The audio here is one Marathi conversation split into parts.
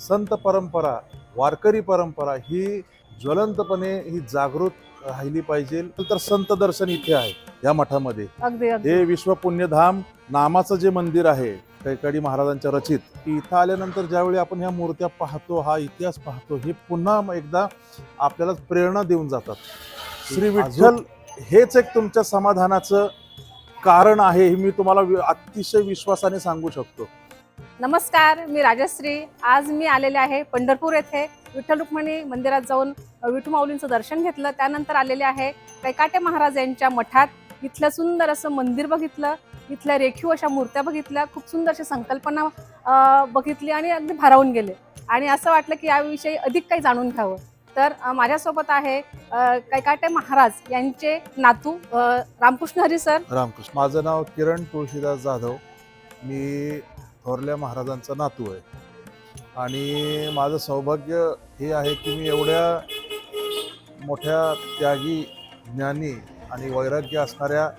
संत परंपरा, वारकरी परंपरा ही ज्वलंतपणे ही जागृत राहिली पाहिजे. तर संत दर्शन इथे आहे या मठामध्ये. अगदी अगदी हे विश्व पुण्यधाम नामाचं जे मंदिर आहे कैकाडी महाराजांच्या रचित, की इथं आल्यानंतर ज्यावेळी आपण ह्या मूर्त्या पाहतो, हा इतिहास पाहतो, हे पुन्हा एकदा आपल्याला प्रेरणा देऊन जातात. श्री विठ्ठल हेच एक तुमच्या समाधानाचं कारण आहे, हे मी तुम्हाला अतिशय विश्वासाने सांगू शकतो. नमस्कार, मी राजश्री. आज मी आलेले आहे पंढरपूर येथे विठ्ठल रुक्मिणी मंदिरात जाऊन विठू माऊलींचं दर्शन घेतलं. त्यानंतर आलेले आहे कैकाटे महाराज यांच्या मठात. इथलं सुंदर असं मंदिर बघितलं, इथल्या रेखीव अशा मूर्त्या बघितल्या, खूप सुंदर अशी संकल्पना बघितली आणि अगदी भारावून गेले. आणि असं वाटलं की याविषयी अधिक काही जाणून घ्यावं. तर माझ्यासोबत आहे कैकाटे महाराज यांचे नातू रामकृष्ण हरी सर. रामकृष्ण. माझं नाव किरण तुळशीदास जाधव. मी थोरल्या महाराजांचा नातू आहे आणि माझं सौभाग्य हे आहे की मी एवढ्या मोठ्या त्यागी, ज्ञानी आणि वैराग्य असणाऱ्या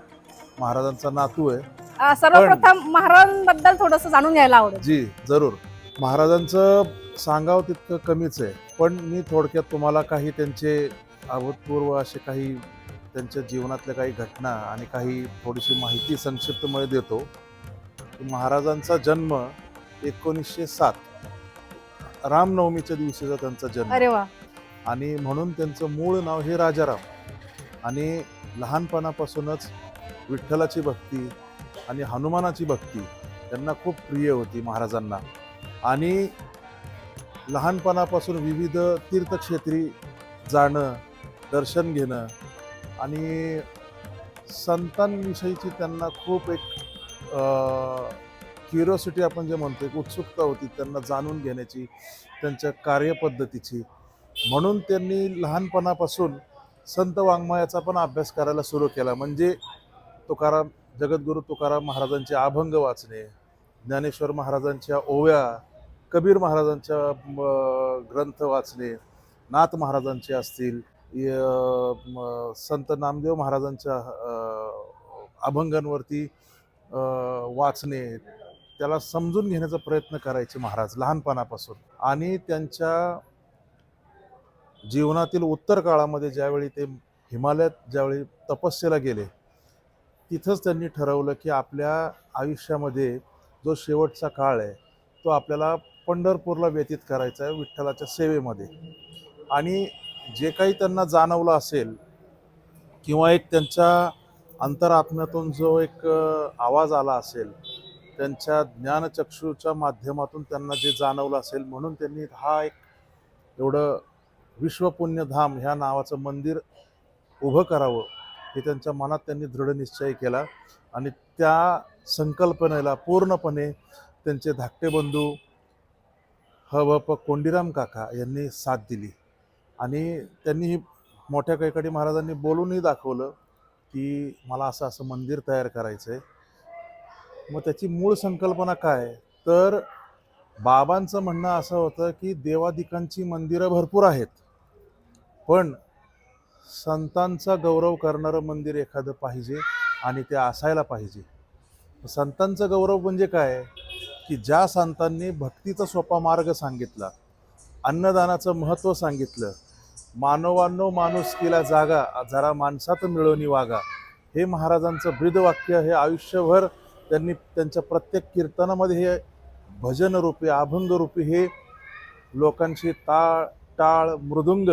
महाराजांचा नातू आहे. सर्वप्रथम महाराजांबद्दल थोडंसं जाणून घ्यायला आवडेल. जी जरूर. महाराजांचं सांगावं तितकं कमीच आहे, पण मी थोडक्यात तुम्हाला काही त्यांचे अभूतपूर्व असे काही त्यांच्या जीवनातल्या काही घटना आणि काही थोडीशी माहिती संक्षिप्तमध्ये देतो. महाराजांचा जन्म 1907 रामनवमीच्या दिवशीचा त्यांचा जन्म. अरे वा. आणि म्हणून त्यांचं मूळ नाव हे राजाराम. आणि लहानपणापासूनच विठ्ठलाची भक्ती आणि हनुमानाची भक्ती त्यांना खूप प्रिय होती महाराजांना. आणि लहानपणापासून विविध तीर्थक्षेत्री जाणं, दर्शन घेणं आणि संतांविषयीची त्यांना खूप एक क्युरिओसिटी आपण जे म्हणतो, एक उत्सुकता होती त्यांना जाणून घेण्याची, त्यांच्या कार्यपद्धतीची. म्हणून त्यांनी लहानपणापासून संत वाङ्मयाचा पण अभ्यास करायला सुरू केला. म्हणजे जगद्गुरू तुकाराम महाराजांचे अभंग वाचणे, ज्ञानेश्वर महाराजांच्या ओव्या, कबीर महाराजांच्या ग्रंथ वाचणे, नाथ महाराजांचे असतील, संत नामदेव महाराजांच्या अभंगांवरती वाचणे, त्याला समजून घेण्याचा प्रयत्न करायचे महाराज लहानपणापासून. आणि त्यांच्या जीवनातील उत्तर काळामध्ये ज्यावेळी ते हिमालयात ज्यावेळी तपस्येला गेले, तिथंच त्यांनी ठरवलं की आपल्या आयुष्यामध्ये जो शेवटचा काळ आहे तो आपल्याला पंढरपूरला व्यतीत करायचा आहे, विठ्ठलाच्या सेवेमध्ये. आणि जे काही त्यांना जाणवलं असेल किंवा एक त्यांच्या अंतरात्म्यातून जो एक आवाज आला असेल, त्यांच्या ज्ञानचक्षूच्या माध्यमातून त्यांना जे जाणवलं असेल, म्हणून त्यांनी हा एक एवढं विश्वपुण्यधाम ह्या नावाचं मंदिर उभं करावं हे त्यांच्या मनात त्यांनी दृढ निश्चय केला. आणि त्या संकल्पनेला पूर्णपणे त्यांचे धाकटे बंधू ह.व.प. कोंडीराम काका यांनी साथ दिली. आणि त्यांनी मोठ्या कैकाडी महाराजांनी बोलूनही दाखवलं की मला असं असं मंदिर तयार करायचं आहे. मग त्याची मूळ संकल्पना काय, तर बाबांचं म्हणणं असं होतं की देवादिकांची मंदिरं भरपूर आहेत, पण संतांचा गौरव करणारं मंदिर एखादं पाहिजे आणि ते असायला पाहिजे. संतांचा गौरव म्हणजे काय, की ज्या संतांनी भक्तीचा सोपा मार्ग सांगितला, अन्नदानाचं महत्त्व सांगितलं, मानवांनो माणुसकीला जागा, जरा माणसात मिळवणी वागा, हे महाराजांचं ब्रीदवाक्य हे आयुष्यभर त्यांनी त्यांच्या प्रत्येक कीर्तनामध्ये हे भजनरूपी, अभंगरूपी हे लोकांशी टाळ मृदुंग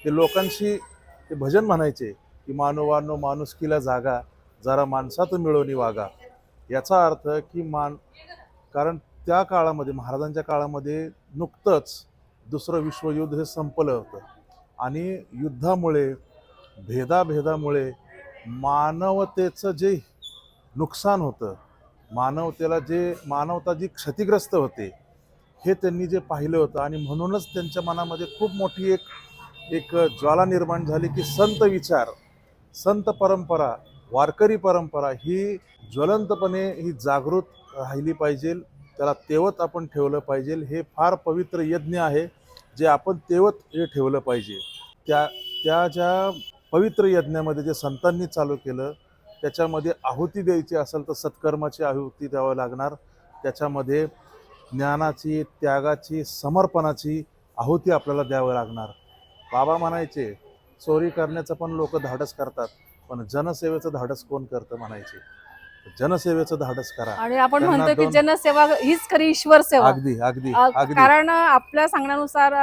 हे लोकांशी ते भजन म्हणायचे की मानवांनो माणुसकीला जागा, जरा माणसात मिळवणी वागा. याचा अर्थ की कारण त्या काळामध्ये, महाराजांच्या काळामध्ये नुकतंच दुसरं विश्वयुद्ध हे संपलं होतं. आणि युद्धामुळे, भेदाभेदामुळे मानवतेचं जे नुकसान होतं, मानवता जी क्षतिग्रस्त होते, हे त्यांनी जे पाहिलं होतं. आणि म्हणूनच त्यांच्या मनामध्ये खूप मोठी एक ज्वाला निर्माण झाली की संत विचार, संत परंपरा, वारकरी परंपरा ही ज्वलंतपणे ही जागृत राहिली पाहिजे, त्याला तेवत आपण ठेवलं पाहिजे. हे फार पवित्र यज्ञ आहे जे आपण तेवत हे ठेवलं पाहिजे. त्या ज्या पवित्र यज्ञामध्ये जे संतांनी चालू केलं, त्याच्यामध्ये आहुती द्यायची असेल तर सत्कर्माची आहुती द्यावं लागणार. त्याच्यामध्ये ज्ञानाची, त्यागाची, समर्पणाची आहुती आपल्याला द्यावी लागणार. बाबा म्हणायचे, चोरी करण्याचं पण लोक धाडस करतात, पण जनसेवेचं धाडस कोण करतं म्हणायचे. जनसेवेचं धाडस करा. आणि आपण त्यांना म्हणतो की दोन- जनसेवा हीच खरी ईश्वर सेवा. अगदी अगदी अगदी कारण आपल्या सांगण्यानुसार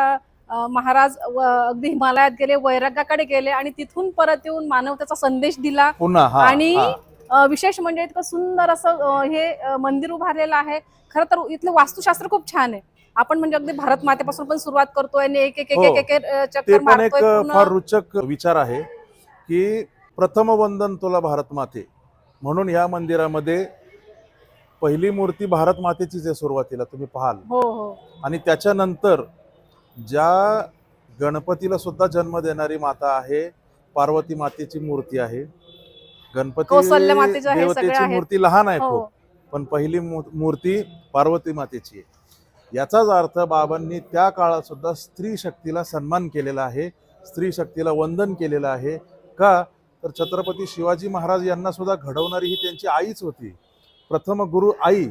महाराज अगदी हिमालयात गेले, वैराग्याकडे गेले आणि तिथून परत येऊन मानवतेचा संदेश दिला. पुन्हा हा आणि हा. विशेष म्हणजे इतकं सुंदर असं हे मंदिर उभारलेलं आहे. खरं तर इथलं वास्तुशास्त्र खूप छान आहे. आपण म्हणजे अगदी भारत मातेपासून पण सुरुवात करतोय आणि एक एक एक हो. एक एक ते चक्कर पण एक मारतोय पूर्ण. फार रुचक विचार आहे की प्रथम वंदन तुला भारत माते, म्हणून या मंदिरामध्ये पहिली मूर्ती भारत मातेचीच आहे सुरुवातीला, तुम्ही पाहाल. हो हो. आणि त्याच्यानंतर ज्या गणपतीला सुद्धा जन्म देणारी माता आहे, पार्वती मातेची मूर्ती आहे. गणपती कौसल्य मातेचे आहे, सगळे देवतेची आहेत. मूर्ती लहान आहे हो. खूप, पण पहिली मूर्ती पार्वती मातेची आहे. याचाच अर्थ बाबांनी त्या काळात सुद्धा स्त्री शक्तीला सन्मान केलेला आहे, स्त्री शक्तीला वंदन केलेलं आहे. का तर छत्रपती शिवाजी महाराज यांना सुद्धा घडवणारी ही त्यांची आईच होती, प्रथम गुरु आई,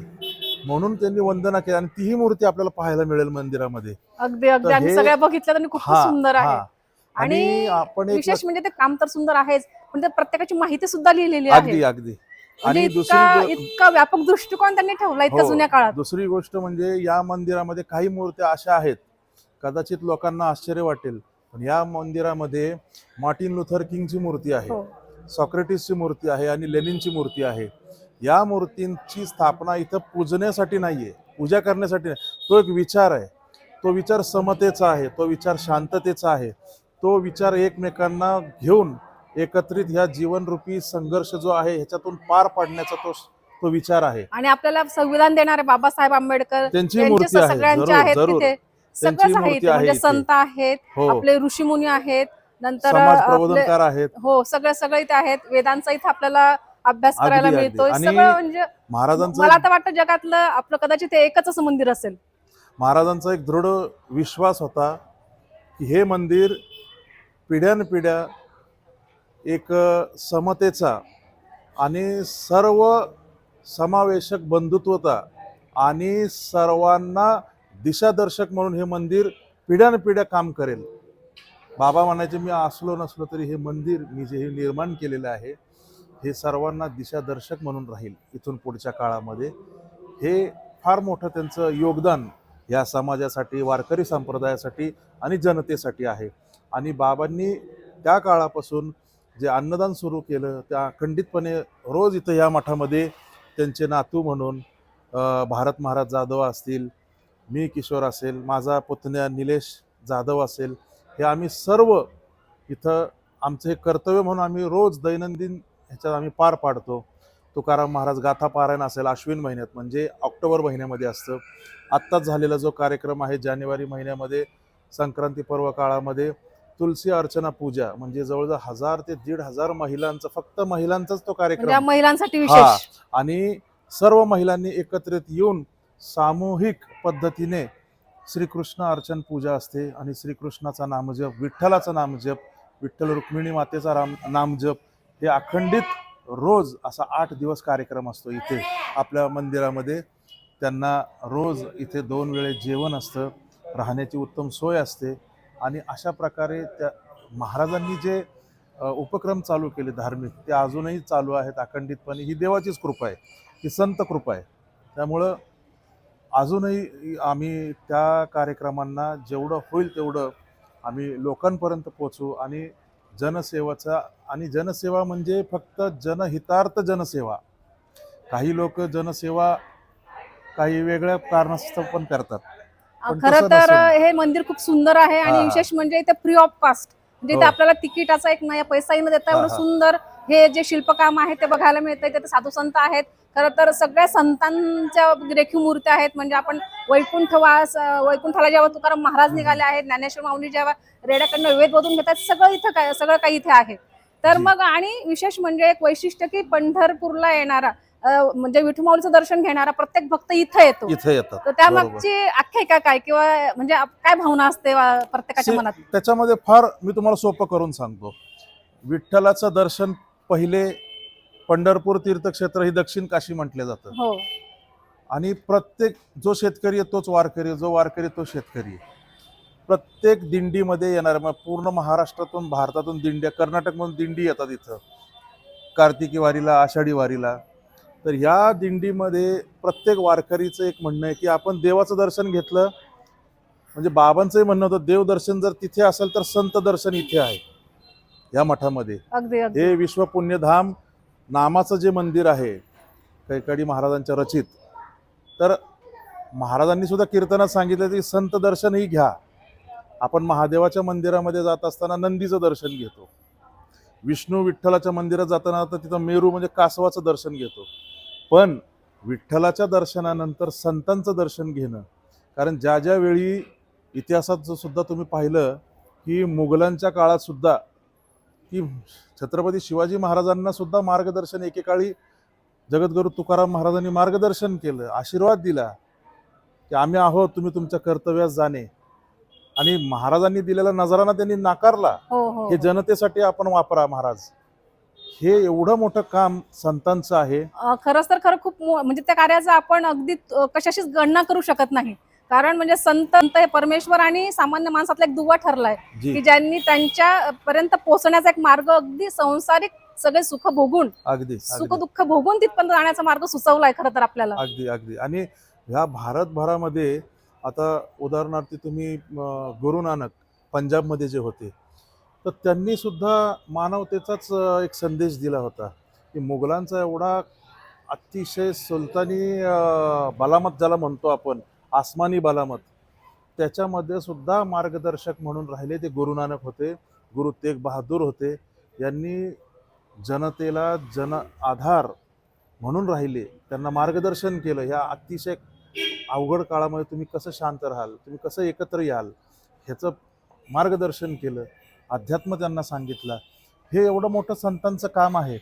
म्हणून त्यांनी वंदना केली. आणि तीही मूर्ती आपल्याला पाहायला मिळेल मंदिरामध्ये. अगदी अगदी आम्ही सगळ्या बघितल्या आणि खूप सुंदर आहे. आणि आपण विशेष म्हणजे ते काम तर सुंदर आहेच, पण ते प्रत्येकाची माहिती सुद्धा लिहिलेली आहे. अगदी अगदी. म्हणजे आणि दुसरी इतका व्यापक दृष्टिकोन त्यांनी ठेवला इतक्या जुन्या काळात. दुसरी गोष्ट म्हणजे या मंदिरामध्ये काही मूर्त्या अशा आहेत, कदाचित लोकांना आश्चर्य वाटेल, पण या मंदिरामध्ये मार्टिन लुथर किंगची मूर्ती आहे, सॉक्रेटिसची मूर्ती आहे आणि लेनिनची मूर्ती आहे. या मूर्तींची स्थापना इथं पूजण्यासाठी नाहीये, पूजा करण्यासाठी नाही. तो एक विचार आहे, तो विचार समतेचा आहे, तो विचार शांततेचा आहे, तो विचार एकमेकांना घेऊन एकत्रित ह्या जीवनरूपी संघर्ष जो आहे ह्याच्यातून पार पाडण्याचा तो विचार आहे. आणि आपल्याला संविधान देणारे बाबासाहेब आंबेडकर त्यांची मूर्ती आहे, सगळ्यांचे आहेत तिथे. त्यांची सगळंच आहे मूर्ती इथे. आहे म्हणजे इथे. संत आहेत, आपले ऋषीमुनी आहेत, नंतर समाज प्रबोधनकार आहेत. हो, सगळे इथे आहेत. वेदांचा इथे आपल्याला अभ्यास करायला अगदी, मिळतोय. आणि सगळं म्हणजे महाराजांचं मला तर वाटतं जगातलं आपलं कदाचित हे एकच असं मंदिर असेल. महाराजांचा एक दृढ विश्वास होता की हे मंदिर पिढ्यानपिढ्या एक समतेचा आणि सर्व समावेशक बंधुत्वता आणि सर्वांना दिशादर्शक म्हणून हे मंदिर पिढ्यानपिढ्या काम करेल. बाबा म्हणायचे, मी असलो नसलो तरी हे मंदिर मी जे हे निर्माण केलेलं आहे हे सर्वांना दिशादर्शक म्हणून राहील इथून पुढच्या काळामध्ये. हे फार मोठं त्यांचं योगदान या समाजासाठी, वारकरी संप्रदायासाठी आणि जनतेसाठी आहे. आणि बाबांनी त्या काळापासून जे अन्नदान सुरू केलं त्या अखंडितपणे रोज इथं या मठामध्ये त्यांचे नातू म्हणून भारत महाराज जाधव असतील, मी किशोर असेल, माझा पुतण्या निलेश जाधव असेल, हे आम्ही सर्व इथं आमचं हे कर्तव्य म्हणून आम्ही रोज दैनंदिन ह्याच्यात आम्ही पार पाडतो. तुकाराम महाराज गाथा पारायण असेल अश्विन महिन्यात, म्हणजे ऑक्टोबर महिन्यामध्ये असतं. आत्ताच झालेला जो कार्यक्रम आहे जानेवारी महिन्यामध्ये संक्रांती पर्व काळामध्ये तुलसी अर्चना पूजा, म्हणजे जवळजवळ 1000 ते 1500 महिलांचा, फक्त महिलांचाच तो कार्यक्रम, महिलांसाठी विशेष. आणि सर्व महिलांनी एकत्रित येऊन सामूहिक पद्धतीने श्रीकृष्ण अर्चन पूजा असते. आणि श्रीकृष्णाचा नामजप, विठ्ठलाचा नामजप, विठ्ठल रुक्मिणी मातेचा नामजप, हे अखंडित रोज असा 8 दिवस कार्यक्रम असतो इथे आपल्या मंदिरामध्ये. त्यांना रोज इथे 2 वेळे जेवण असतं, राहण्याची उत्तम सोय असते. आणि अशा प्रकारे त्या महाराजांनी जे उपक्रम चालू केले धार्मिक, ते अजूनही चालू आहेत अखंडितपणे. ही देवाचीच कृपा आहे, ही संत कृपा आहे. त्यामुळं अजूनही आम्ही त्या कार्यक्रमांना जेवढं होईल तेवढं आम्ही लोकांपर्यंत पोचवू. आणि जनसेवाचा, आणि जनसेवा म्हणजे फक्त जनहितार्थ जनसेवा. काही लोक जनसेवा काही वेगळ्या कारणास्तव पण करतात. खरं तर हे मंदिर खूप सुंदर आहे. आणि विशेष म्हणजे इथे फ्री ऑफ कास्ट, म्हणजे इथे आपल्याला तिकिटाचा एक नया पैसाही न देता एवढं सुंदर हे जे शिल्पकाम आहे ते बघायला मिळतंय. तिथे साधू संत आहेत. खरं तर सगळ्या संतांच्या रेखीव मूर्त्या आहेत. म्हणजे आपण वैकुंठाला जेव्हा तुकाराम महाराज निघाले आहेत, ज्ञानेश्वर माऊली जेव्हा रेड्याकडनं वेद बोधून घेतात, सगळं काही इथे आहे. तर मग आणि विशेष म्हणजे एक वैशिष्ट्य की पंढरपूरला येणारा म्हणजे विठू माऊलीचं दर्शन घेणारा प्रत्येक भक्त इथे येतो. तर त्यामागची आख्यायिका काय, किंवा म्हणजे काय भावना असते प्रत्येकाच्या मनात? त्याच्यामध्ये फार मी तुम्हाला सोपं करून सांगतो. विठ्ठलाचं दर्शन पहिले पंढरपूर तीर्थक्षेत्र ही दक्षिण काशी म्हटले जातं. आणि प्रत्येक जो शेतकरी आहे तोच वारकरी, जो वारकरी तो शेतकरी. प्रत्येक दिंडीमध्ये येणार, मग पूर्ण महाराष्ट्रातून भारतातून दिंड्या, कर्नाटकमधून दिंडी येतात इथं कार्तिकी वारीला, आषाढी वारीला. तर ह्या दिंडीमध्ये प्रत्येक वारकरीचं एक म्हणणं आहे की आपण देवाचं दर्शन घेतलं म्हणजे बाबांचंही म्हणणं होतं देवदर्शन जर तिथे असेल तर संत दर्शन इथे आहे या मठामध्ये. अगदी अगदी हे विश्व पुण्यधाम नामाचं जे मंदिर आहे कैकाडी महाराजांच्या रचित, तर महाराजांनी सुद्धा कीर्तनात सांगितलं की संत दर्शनही घ्या. आपण महादेवाच्या मंदिरामध्ये जात असताना नंदीचं दर्शन घेतो, विष्णू विठ्ठलाच्या मंदिरात जाताना तर तिथं मेरू म्हणजे कासवाचं दर्शन घेतो. पण विठ्ठलाच्या दर्शनानंतर संतांचं दर्शन घेणं, कारण ज्या ज्या वेळी इतिहासात जो सुद्धा तुम्ही पाहिलं की मुघलांच्या काळात सुद्धा की छत्रपती शिवाजी महाराजांना सुद्धा मार्गदर्शन एकेकाळी जगद्गुरू तुकाराम महाराजांनी मार्गदर्शन केलं, आशीर्वाद दिला की आम्ही आहोत, तुम्ही तुमच्या कर्तव्यास जाणे. आणि महाराजांनी दिलेला नजराना त्यांनी नाकारला. हो हो हे जनतेसाठी आपण वापरा महाराज. हे एवढं मोठं काम संतांचं आहे. खरंच तर खरं खूप म्हणजे त्या कार्याचा आपण अगदी कशाशीच गणना करू शकत नाही. कारण म्हणजे संत हे परमेश्वर आणि सामान्य माणसातला एक दुवा ठरलाय जी की ज्यांनी त्यांच्या पर्यंत पोहोचण्याचा एक मार्ग अगदी संसारिक सगळे सुख भोगून अगदी सुख दुःख भोगून तिथपर्यंत जाण्याचा मार्ग सुचवलाय खरं तर आपल्याला. अगदी अगदी. आणि ह्या भारतभरामध्ये आता उदाहरणार्थ तुम्ही गुरु नानक पंजाबमध्ये जे होते, तर त्यांनी सुद्धा मानवतेचाच एक संदेश दिला होता की मुघलांचा एवढा अतिशय सुलतानी बलामत ज्याला म्हणतो आपण, आसमानी बलामत, त्याच्यामध्ये सुद्धा मार्गदर्शक म्हणून राहिले ते गुरु नानक होते, गुरु तेग बहादूर होते. यांनी जनतेला जन आधार म्हणून राहिले, त्यांना मार्गदर्शन केलं. ह्या अतिशय अवघड काळामध्ये तुम्ही कसं शांत राहाल, तुम्ही कसं एकत्र याल, ह्याचं मार्गदर्शन केलं, अध्यात्म त्यांना सांगितलं. हे एवढं मोठं संतांचं काम आहे.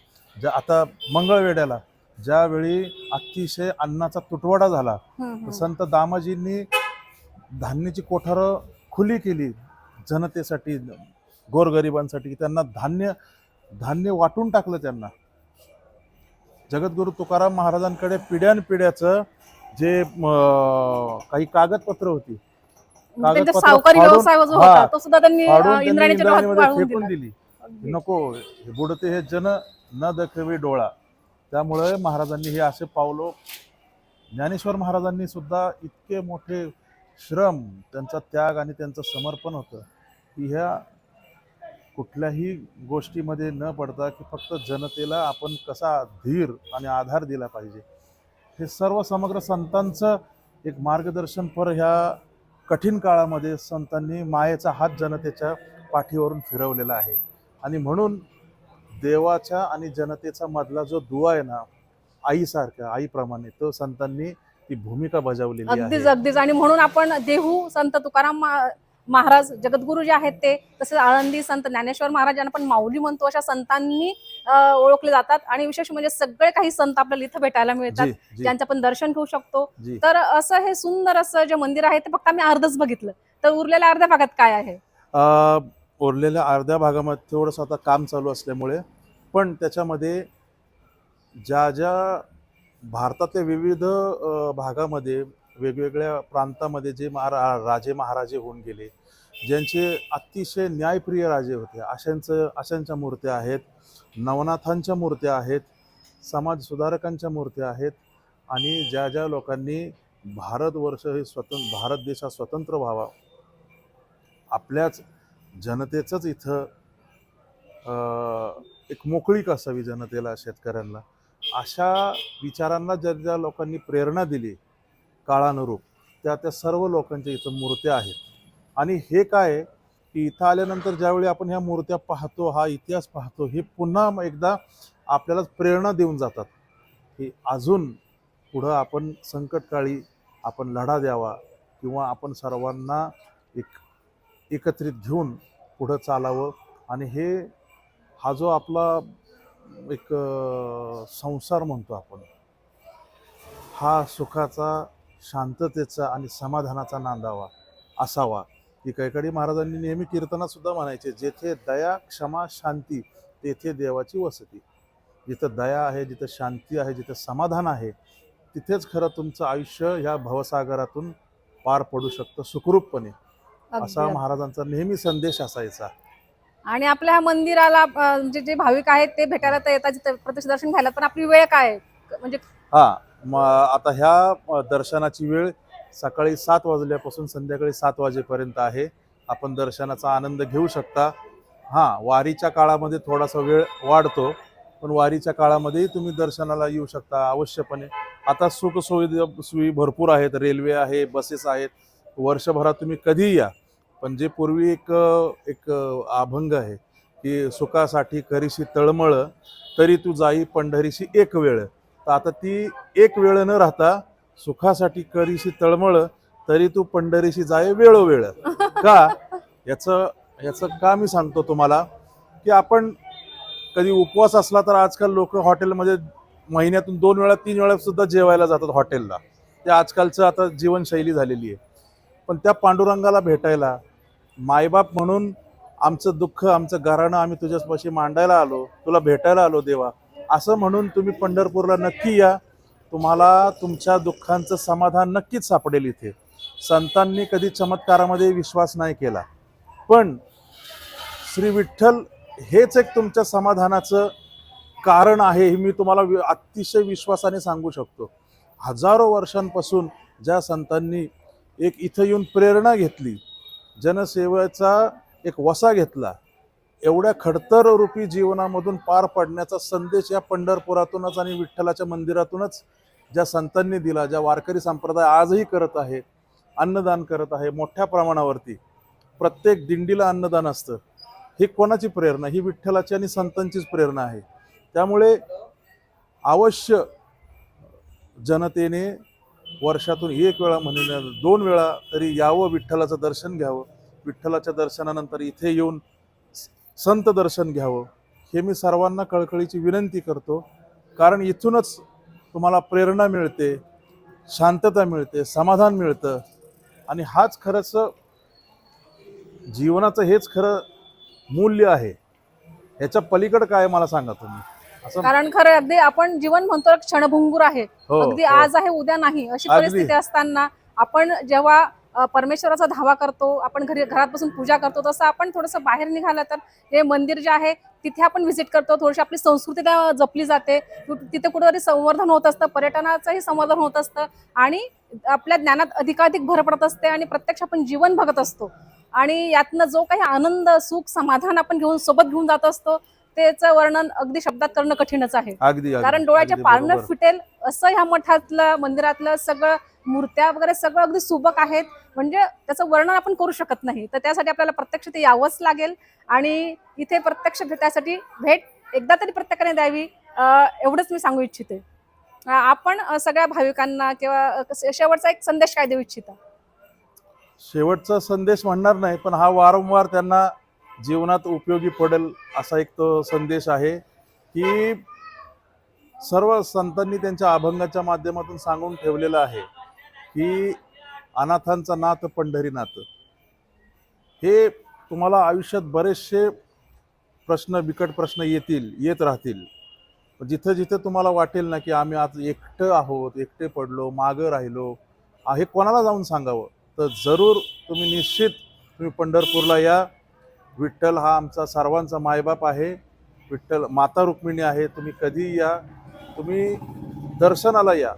आता मंगळवेढ्याला ज्यावेळी अतिशय अन्नाचा तुटवडा झाला, तर संत दामाजींनी धान्याची कोठारं खुली केली जनतेसाठी, गोरगरिबांसाठी. त्यांना धान्य वाटून टाकलं. त्यांना जगद्गुरू तुकाराम महाराजांकडे पिढ्यानपिढ्याचं जे काही कागदपत्र होती, त्यांचा सावकारी व्यवसाय जो होता तो सुद्धा त्यांनी इंद्रायणीच्या डोळ्यात इंद्रायणीमध्ये वाळवून फेकून दिला. दिली. नको हे बुडते हे जन न दखवे डोळा. त्यामुळे महाराजांनी हे असे पावलो. ज्ञानेश्वर महाराजांनी सुद्धा इतके मोठे श्रम, त्यांचा त्याग आणि त्यांचं समर्पण होतं की ह्या कुठल्याही गोष्टीमध्ये न पडता की फक्त जनतेला आपण कसा धीर आणि आधार दिला पाहिजे, हे सर्व समग्र संतांचं एक मार्गदर्शनपर ह्या कठीण काळामध्ये संतांनी मायेचा हात जनतेच्या पाठीवरून फिरवलेला आहे. आणि म्हणून देवाच्या आणि जनतेचा मधला जो दुवा आहे ना, आईसारखा, आईप्रमाणे, तो संतांनी ती भूमिका बजावलेली आहे. अगदीच अगदीच. आणि म्हणून आपण देहू संत तुकाराम महाराज जगद्गुरु जे आहेत ते, तसेच आळंदी संत ज्ञानेश्वर महाराज यांना आपण माऊली म्हणतो, अशा संतांनी ओळखले जातात. आणि विशेष म्हणजे सगळे काही संत आपल्याला इथं भेटायला मिळतात, ज्यांचं आपण दर्शन घेऊ शकतो. तर असं हे सुंदर असं जे मंदिर आहे ते फक्त आम्ही अर्धच बघितलं, तर उरलेल्या अर्ध्या भागात काय आहे? उरलेल्या अर्ध्या भागामध्ये थोडंसं आता काम चालू असल्यामुळे, पण त्याच्यामध्ये ज्या ज्या भारतातल्या विविध भागामध्ये, वेगवेगळ्या प्रांतामध्ये जे राजे महाराजे होऊन गेले, ज्यांचे अतिशय न्यायप्रिय राजे होते, अशांच्या मूर्त्या आहेत, नवनाथांच्या मूर्त्या आहेत, समाज सुधारकांच्या मूर्त्या आहेत. आणि ज्या ज्या लोकांनी भारतवर्ष हे भारत देश हा स्वतंत्र व्हावा, आपल्याच जनतेचंच इथं एक मोकळीक असावी जनतेला, शेतकऱ्यांना, अशा विचारांना ज्या ज्या लोकांनी प्रेरणा दिली काळानुरूप, त्या सर्व लोकांच्या इथं मूर्त्या आहेत. आणि हे काय की इथं आल्यानंतर ज्यावेळी आपण ह्या मूर्त्या पाहतो, हा इतिहास पाहतो, हे पुन्हा एकदा आपल्याला प्रेरणा देऊन जातात की अजून पुढं आपण संकटकाळी आपण लढा द्यावा, किंवा आपण सर्वांना एकत्रित घेऊन पुढं चालावं. आणि हा जो आपला एक संसार म्हणतो आपण, हा सुखाचा, शांततेचा आणि समाधानाचा नांदावा असावा. की कैकाडी महाराजांनी नेहमी कीर्तनात सुद्धा म्हणायचे, जेथे दया क्षमा शांती तेथे देवाची वसती. जिथं दया आहे, जिथं शांती आहे, जिथं समाधान आहे, तिथेच खरं तुमचं आयुष्य ह्या भवसागरातून पार पडू शकतं सुखरूपपणे, असा अगदी. महाराजांचा नेहमी संदेश असायचा. आणि आपल्या ह्या मंदिराला म्हणजे जे भाविक आहेत ते भेटायला तर येतात तिथे प्रत्यक्ष दर्शन घ्यायला, पण आपली वेळ काय आहे? म्हणजे हा, मग आता ह्या दर्शनाची वेळ सकाळी 7 वाजल्यापासून संध्याकाळी 7 वाजेपर्यंत आहे. आपण दर्शनाचा आनंद घेऊ शकता. हां, वारीच्या काळामध्ये थोडासा वेळ वाढतो, पण वारीच्या काळामध्येही तुम्ही दर्शनाला येऊ शकता अवश्यपणे. आता सोयी भरपूर आहेत, रेल्वे आहे, बसेस आहेत. वर्षभरात तुम्ही कधीही या. पण जे पूर्वी एक एक अभंग आहे, की सुखासाठी करीशी तळमळ, तरी तू जाई पंढरीशी एक वेळ. तर आता ती एक वेळ न राहता सुखासाठी करीशी तळमळ, तरी तू पंढरीशी जाय वेळोवेळ. का? याचं याचं का मी सांगतो तुम्हाला, की आपण कधी उपवास असला तर आजकाल लोक हॉटेलमध्ये महिन्यातून 2 वेळा 3 वेळा सुद्धा जेवायला जातात हॉटेलला. ते आजकालचं आता जीवनशैली झालेली आहे. पण त्या पांडुरंगाला भेटायला, मायबाप म्हणून आमचं दुःख, आमचं गाऱ्हाणं आम्ही तुझ्यापाशी मांडायला आलो, तुला भेटायला आलो देवा, असं म्हणून तुम्ही पंढरपूरला नक्की या. तुम्हाला तुमच्या दुःखांचं समाधान नक्कीच सापडेल इथे. संतांनी कधी चमत्कारामध्ये विश्वास नाही केला, पण श्री विठ्ठल हेच एक तुमच्या समाधानाचं कारण आहे, हे मी तुम्हाला अतिशय विश्वासाने सांगू शकतो. हजारो वर्षांपासून ज्या संतांनी एक इथं येऊन प्रेरणा घेतली, जनसेवेचा एक वसा घेतला, एवढ्या खडतर रूपी जीवनामधून पार पडण्याचा संदेश या पंढरपुरातूनच आणि विठ्ठलाच्या मंदिरातूनच ज्या संतांनी दिला, ज्या वारकरी संप्रदाय आजही करत आहे, अन्नदान करत आहे मोठ्या प्रमाणावरती. प्रत्येक दिंडीला अन्नदान असतं. ही कोणाची प्रेरणा? ही विठ्ठलाची आणि संतांचीच प्रेरणा आहे. त्यामुळे अवश्य जनतेने वर्षातून 1 वेळा म्हणून 2 वेळा तरी यावं, विठ्ठलाचं दर्शन घ्यावं. विठ्ठलाच्या दर्शनानंतर इथे येऊन संत दर्शन घ्यावं, हे मी सर्वांना कळकळीची विनंती करतो. कारण इथूनच तुम्हाला प्रेरणा मिळते, शांतता मिळते, समाधान मिळतं. आणि हाच खरंच जीवनाचं हेच खरं मूल्य आहे. ह्याच्या पलीकडं काय मला सांगा तुम्ही? असं कारण खरं अगदी आपण जीवन म्हणतो क्षणभंगूर आहे, हो, अगदी हो. आज आहे उद्या नाही अशी अगदी. परिस्थिती असताना आपण जेव्हा परमेश्वराचा धावा करतो, आपण घरात बसून पूजा करतो, तसं आपण थोडंसं बाहेर निघालं तर हे मंदिर जे आहे तिथे आपण व्हिजिट करतो, थोडीशी आपली संस्कृती त्या जपली जाते, तिथे कुठेतरी संवर्धन होत असतं, पर्यटनाचंही संवर्धन होत असतं आणि आपल्या ज्ञानात अधिकाधिक भर पडत असते आणि प्रत्यक्ष आपण जीवन बघत असतो आणि यातनं जो काही आनंद, सुख, समाधान आपण सोबत घेऊन जात असतो, त्याचं वर्णन अगदी शब्दात करणं कठीणच आहे. अगदी कारण डोळ्याच्या अगदी पारणं बरोबर. फिटेल असं ह्या मठातलं, मंदिरातलं सगळं, मूर्त्या वगैरे सगळं अगदी सुबक आहेत, म्हणजे त्याचं वर्णन आपण करू शकत नाही. तर त्यासाठी आपल्याला प्रत्यक्ष ते यावंच लागेल आणि इथे प्रत्यक्ष भेटायसाठी भेट एकदा तरी प्रत्येकाने द्यावी, एवढंच मी सांगू इच्छिते. आपण सगळ्या भाविकांना किंवा शेवटचा एक संदेश काय देऊ इच्छिता? शेवटचा संदेश म्हणणार नाही, पण हा वारंवार त्यांना जीवनात उपयोगी पडेल असा एक तो संदेश आहे, की सर्व संतांनी त्यांच्या अभंगाच्या माध्यमातून सांगून ठेवलेलं आहे, की अनाथांचा नाथ पंढरीनाथ. हे तुम्हाला आयुष्यात बरेचसे बिकट प्रश्न येत राहतील. जिथं जिथं तुम्हाला वाटेल ना, की आम्ही आज एकटं आहोत, एकटे पडलो, मागं राहिलो, हे कोणाला जाऊन सांगावं, तर जरूर तुम्ही पंढरपूरला या. विठ्ठल हा आमचा सर्वांचा मायबाप आहे, विठ्ठल माता रुक्मिणी आहे. तुम्ही कधीही या, तुम्ही दर्शनाला या,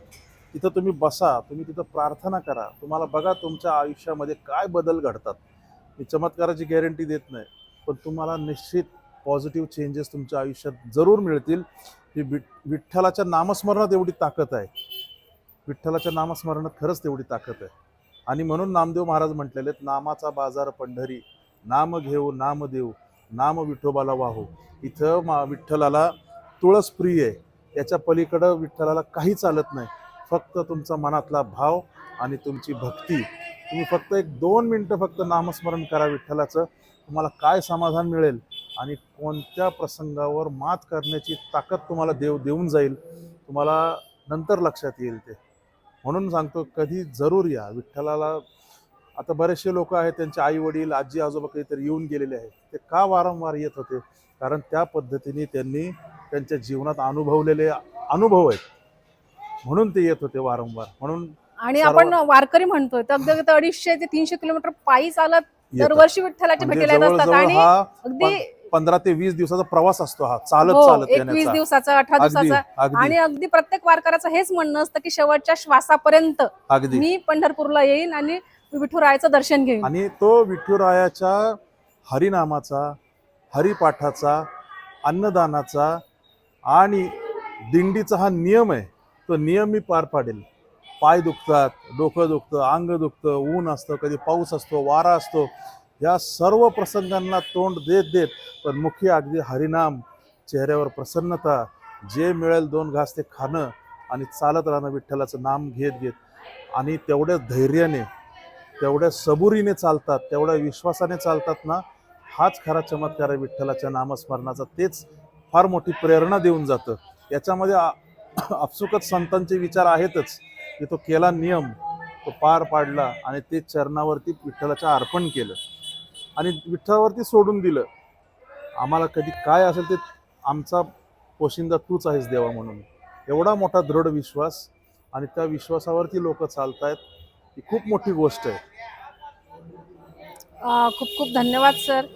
तिथं तुम्ही बसा, तुम्ही तिथं प्रार्थना करा. तुम्हाला बघा तुमच्या आयुष्यामध्ये काय बदल घडतात. मी चमत्काराची गॅरंटी देत नाही, पण तुम्हाला निश्चित पॉझिटिव्ह चेंजेस तुमच्या आयुष्यात जरूर मिळतील. ही विठ्ठलाच्या नामस्मरणात एवढी ताकद आहे, विठ्ठलाच्या नामस्मरणात खरंच तेवढी ताकद आहे. आणि म्हणून नामदेव महाराज म्हटलेले आहेत, नामाचा बाजार पंढरी, नाम घेऊ नाम देऊ, नाम विठोबाला वाहू. इथं विठ्ठलाला तुळस प्रिय आहे, याच्या पलीकडं विठ्ठलाला काही चालत नाही. फक्त तुमचा मनातला भाव आणि तुमची भक्ती. तुम्ही फक्त 1-2 मिनटं फक्त नामस्मरण करा विठ्ठलाचं, तुम्हाला काय समाधान मिळेल आणि कोणत्या प्रसंगावर मात करण्याची ताकद तुम्हाला देव देऊन जाईल, तुम्हाला नंतर लक्षात येईल ते. म्हणून सांगतो, कधी जरूर या विठ्ठलाला. आता बरेचसे लोक आहेत, त्यांचे आई वडील, आजी आजोबा काहीतरी येऊन गेलेले आहेत. ते का वारंवार येत होते? कारण त्या पद्धतीने त्यांनी त्यांच्या जीवनात अनुभवलेले अनुभव आहेत. म्हणून ते येत होते वारंवार. म्हणून आणि सर्व- आपण वारकरी म्हणतोय तर अगदी 250 ते 300 किलोमीटर पायी चालत येतात. दरवर्षी विठ्ठलाच्या म्हणजे भेटीला येत असतात. जवळजवळ आणि हा अगदी 15 ते 20 दिवसाचा प्रवास असतो हा, चालत हो, चालत 21 येण्याचा. दिवसाचा, 18 अगदी दिवसाचा. अगदी आणि अगदी प्रत्येक वारकऱ्याचं हेच म्हणणं असतं की शेवटच्या श्वासापर्यंत अगदी. मी पंढरपूरला येईन आणि विठुरायाचं दर्शन घेईन. आणि तो विठुरायाच्या हरिनामाचा, हरिपाठाचा, अन्नदानाचा आणि दिंडीचा हा नियम आहे. तो नियम मी पार पाडेल. पाय दुखतात, डोकं दुखतं, अंग दुखतं, ऊन असतं, कधी पाऊस असतो, वारा असतो, या सर्व प्रसंगांना तोंड देत देत पण मुख्य अगदी हरिनाम, चेहऱ्यावर प्रसन्नता, जे मिळेल 2 घास ते खाणं आणि चालत राहणं विठ्ठलाचं नाम घेत घेत. आणि तेवढ्या धैर्याने, तेवढ्या सबुरीने चालतात, तेवढ्या विश्वासाने चालतात ना, हाच खरा चमत्कार आहे विठ्ठलाच्या नामस्मरणाचा. तेच फार मोठी प्रेरणा देऊन जातं. याच्यामध्ये आपसुकच संतांचे विचार आहेतच की तो केला नियम, तो पार पाडला आणि ते चरणावरती विठ्ठलाच्या अर्पण केलं आणि विठ्ठलावरती सोडून दिलं. आम्हाला कधी काय असेल ते आमचा पोशिंदा तूच आहेस देवा म्हणून. एवढा मोठा दृढ विश्वास आणि त्या विश्वासावरती लोक चालतायत, ही खूप मोठी गोष्ट आहे. खूप खूप धन्यवाद सर.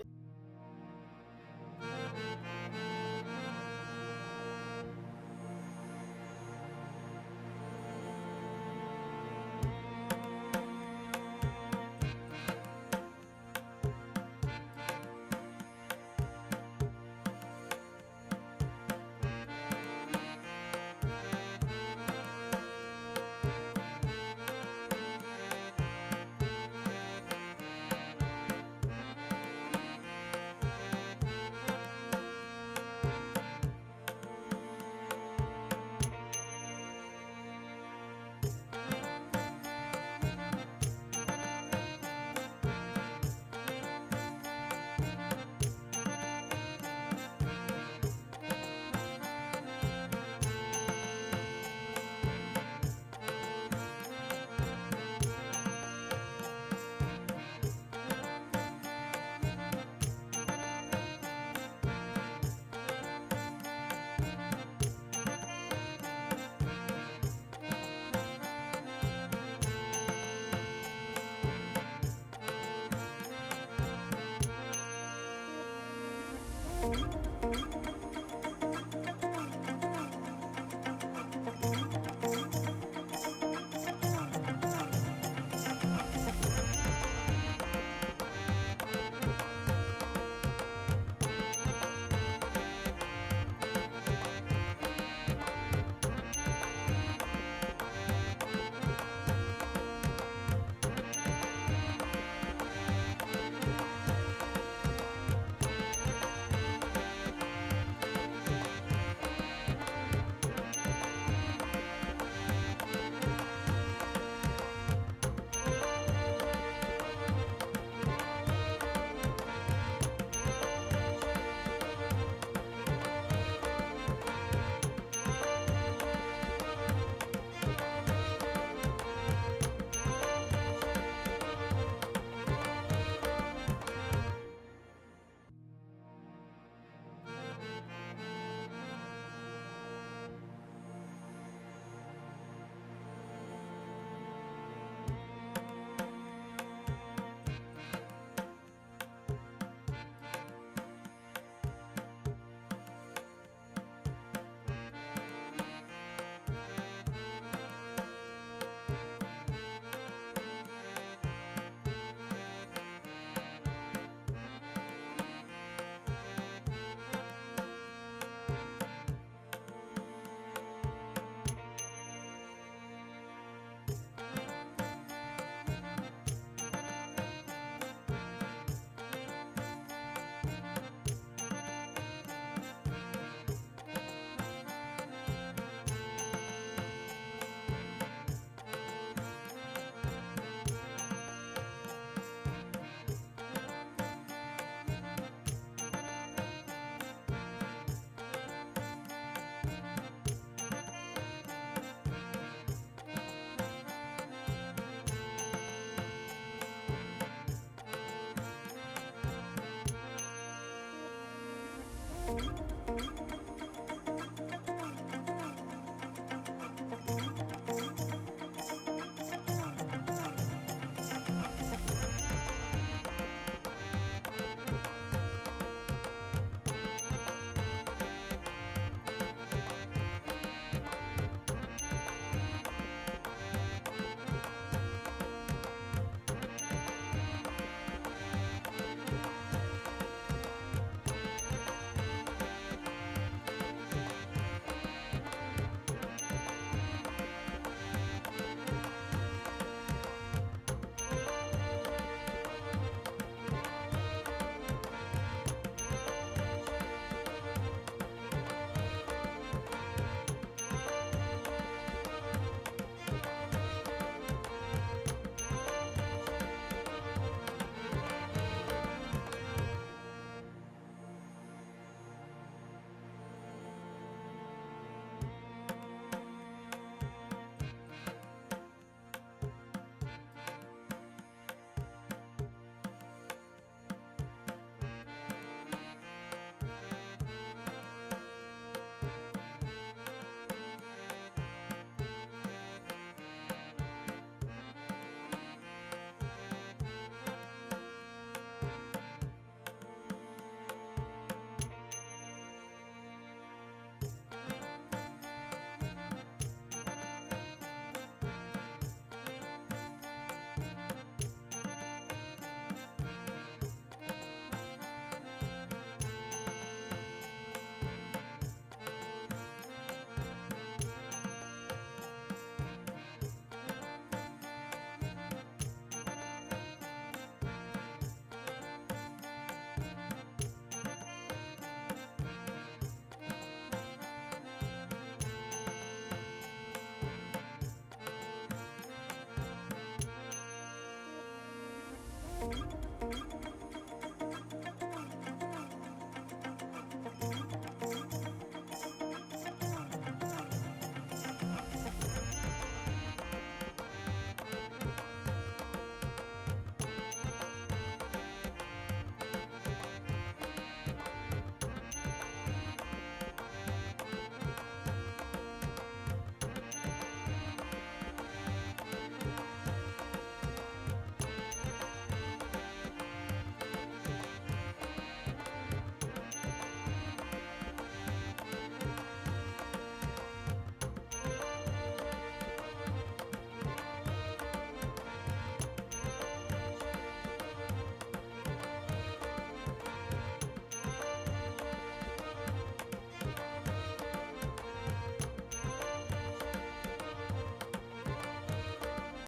Thank you.